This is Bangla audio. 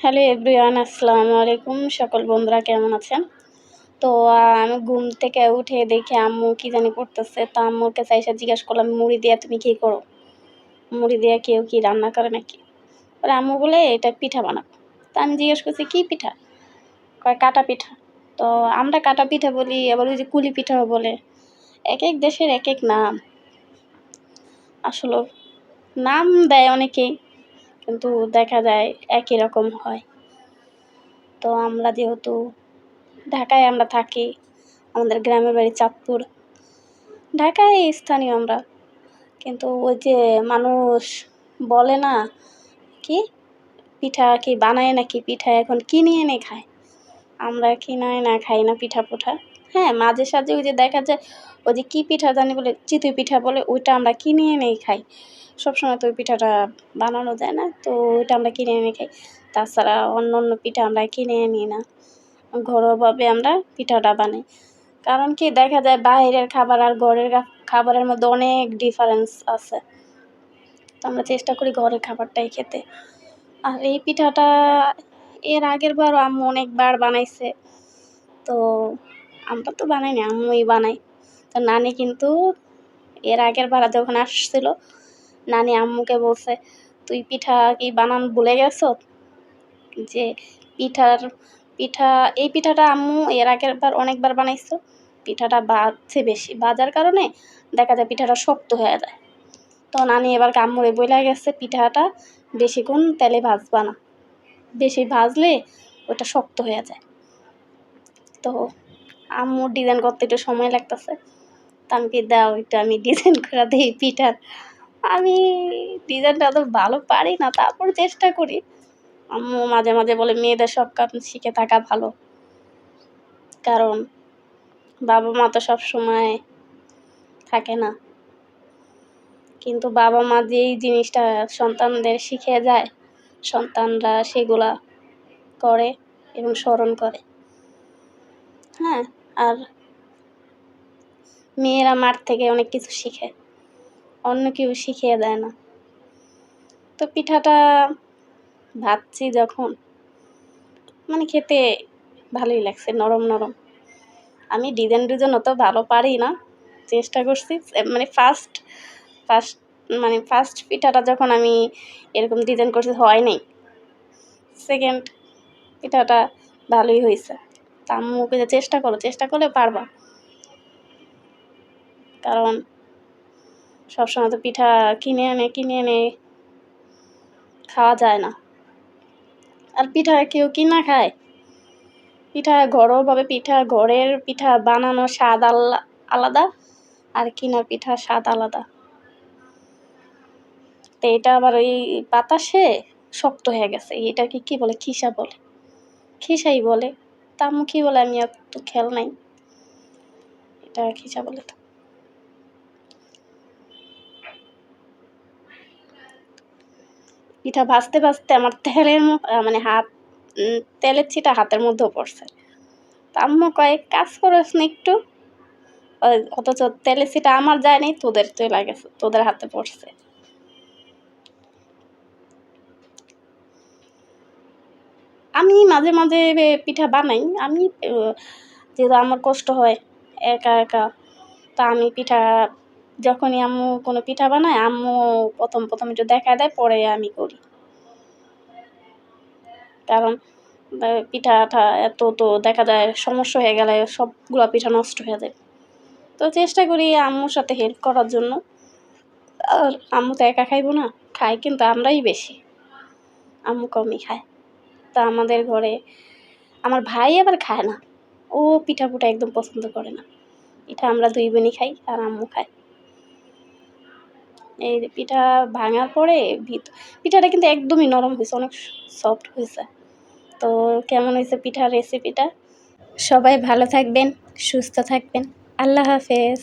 হ্যালো এভরিওয়ান, আসসালামু আলাইকুম। সকল বন্ধুরা কেমন আছেন? তো আমি ঘুম থেকে উঠে দেখি আম্মু কি জানি করতেছে। তো আম্মুর কাছে এসে জিজ্ঞেস করলাম, মুড়ি দিয়া তুমি কি করো? মুড়ি দিয়া কেউ কি রান্না করে নাকি? পরে আম্মু বলে এটা পিঠা বানাবো। তো আমি জিজ্ঞেস করছি কি পিঠা? কয় কাটা পিঠা। তো আমরা কাটা পিঠা বলি, আবার ওই যে কুলি পিঠাও বলে। এক এক দেশের এক এক নাম। আসলে নাম দেয় অনেকেই, কিন্তু দেখা যায় একই রকম হয়। তো আমরা যেহেতু ঢাকায় আমরা থাকি, আমাদের গ্রামের বাড়ি চাঁদপুর। ঢাকায় স্থানীয় আমরা, কিন্তু ওই যে মানুষ বলে না কি পিঠা কি বানায় নাকি, পিঠা এখন কিনে এনে খায়। আমরা কিনে এনে খাই না পিঠা পুঠা। হ্যাঁ, মাঝে সাঝে ওই যে দেখা যায় ওই যে কী পিঠা জানি বলে, চিতই পিঠা বলে, ওইটা আমরা কিনে এনেই খাই। সবসময় তো ওই পিঠাটা বানানো যায় না, তো ওইটা আমরা কিনে এনে খাই। তাছাড়া অন্য অন্য পিঠা আমরা কিনে আনি না, ঘরোয়াভাবে আমরা পিঠাটা বানাই। কারণ কি দেখা যায় বাইরের খাবার আর ঘরের খাবারের মধ্যে অনেক ডিফারেন্স আছে। তো আমরা চেষ্টা করি ঘরের খাবারটাই খেতে। আর এই পিঠাটা এর আগের বারও আম্মু অনেকবার বানাইছে। তো আমরা তো বানাই না, আম্মুই বানাই। তো নানি কিন্তু এর আগের বার যখন আসছিল, নানি আম্মুকে বলছে, তুই পিঠা কি বানান ভুলে গেছ? যে পিঠা এই পিঠাটা আম্মু এর আগের বার অনেকবার বানাইছে। পিঠাটা বাজছে বেশি, বাজার কারণে দেখা যায় পিঠাটা শক্ত হয়ে যায়। তো নানি এবার আম্মুরে বইলা গেছে পিঠাটা বেশিক্ষণ তেলে ভাজবা না, বেশি ভাজলে ওটা শক্ত হয়ে যায়। তো আম্মুর ডিজাইন করতে একটু সময় লাগতেছে। তা আমি কি দাও একটু আমি ডিজাইন করে দিই পিঠার। আমি ডিজাইনটা অত ভালো পারি না, তারপর চেষ্টা করি। আম্মু মাঝে মাঝে বলে মেয়েদের সব কাজ শিখে থাকা ভালো, কারণ বাবা মা তো সব সময় থাকে না। কিন্তু বাবা মা যেই জিনিসটা সন্তানদের শিখে যায়, সন্তানরা সেগুলা করে এবং স্মরণ করে। হ্যাঁ, আর মেয়েরা মার থেকে অনেক কিছু শিখে, অন্য কেউ শিখিয়ে দেয় না। তো পিঠাটা ভাজছি যখন, মানে খেতে ভালোই লাগছে, নরম নরম। আমি ডিজাইন অত ভালো পারি না, চেষ্টা করছি। মানে ফার্স্ট পিঠাটা যখন আমি এরকম ডিজাইন করছি হয় নাই, সেকেন্ড পিঠাটা ভালোই হয়েছে। তা আম্মুকে যে চেষ্টা করলে পারবা, কারণ সবসময় তো পিঠা কিনে এনে খাওয়া যায় না। আর পিঠা কেউ কিনা খায়? পিঠা ঘরোয়াভাবে ঘরের পিঠা বানানোর স্বাদ আলাদা, আর কিনার পিঠার স্বাদ আলাদা। তো এটা আবার ওই বাতাসে শক্ত হয়ে গেছে, এটাকে কি বলে, খিসা বলে, খিসাই বলে। তা আম্মু কি বলে আমি এত খেয়াল নাই, এটা খিসা বলে। তো পিঠা ভাজতে ভাজতে আমার মানে তেলের ছিটা হাতের মধ্যেও পড়ছে। তা আম্মু কয় কাজ করস না একটু, অথচ তেলের ছিটা আমার যায় নাই, তোদের চলে গেছে, তোদের হাতে পড়ছে। আমি মাঝে মাঝে পিঠা বানাই। আমি যেহেতু আমার কষ্ট হয় একা একা, তা আমি পিঠা যখনই আম্মু কোনো পিঠা বানায়, আম্মু প্রথম একটু দেখা দেয়, পরে আমি করি। কারণ পিঠাটা এত তো দেখা যায় সমস্যা হয়ে গেলে সবগুলো পিঠা নষ্ট হয়ে যায়। তো চেষ্টা করি আম্মুর সাথে হেল্প করার জন্য। আর আম্মু তো একা খাইবো না, খাই কিন্তু আমরাই বেশি, আম্মু কমই খায়। তা আমাদের ঘরে আমার ভাই আবার খায় না, ও পিঠা পুঠা একদম পছন্দ করে না। পিঠা আমরা দুই বোনই খাই আর আম্মু খায়। এই পিঠা ভাঙার পরে পিঠাটা কিন্তু একদমই নরম হয়েছে, অনেক সফট হয়েছে। তো কেমন হয়েছে পিঠার রেসিপিটা? সবাই ভালো থাকবেন, সুস্থ থাকবেন। আল্লাহ হাফেজ।